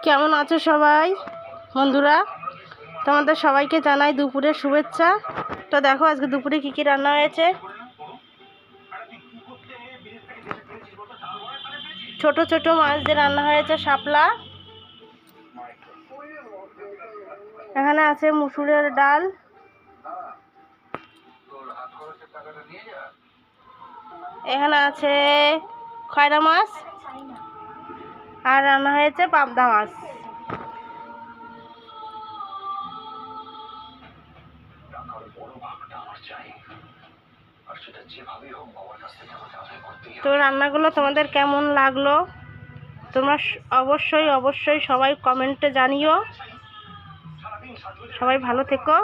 কেমন আছো সবাই বন্ধুরা? তোমাদের সবাইকে জানাই দুপুরের শুভেচ্ছা। তো দেখো আজকে দুপুরে কি কি রান্না হয়েছে। ছোট ছোট মাছ দিয়ে রান্না হয়েছে শাপলা। এখানে আছে মুসুরের ডাল, এখানে আছে খয়রা মাছ, আর রান্না হয়েছে পাবদা মাছ। তো রান্নাগুলো তোমাদের কেমন লাগলো তোমরা অবশ্যই সবাই কমেন্টে জানিও। সবাই ভালো থেকো।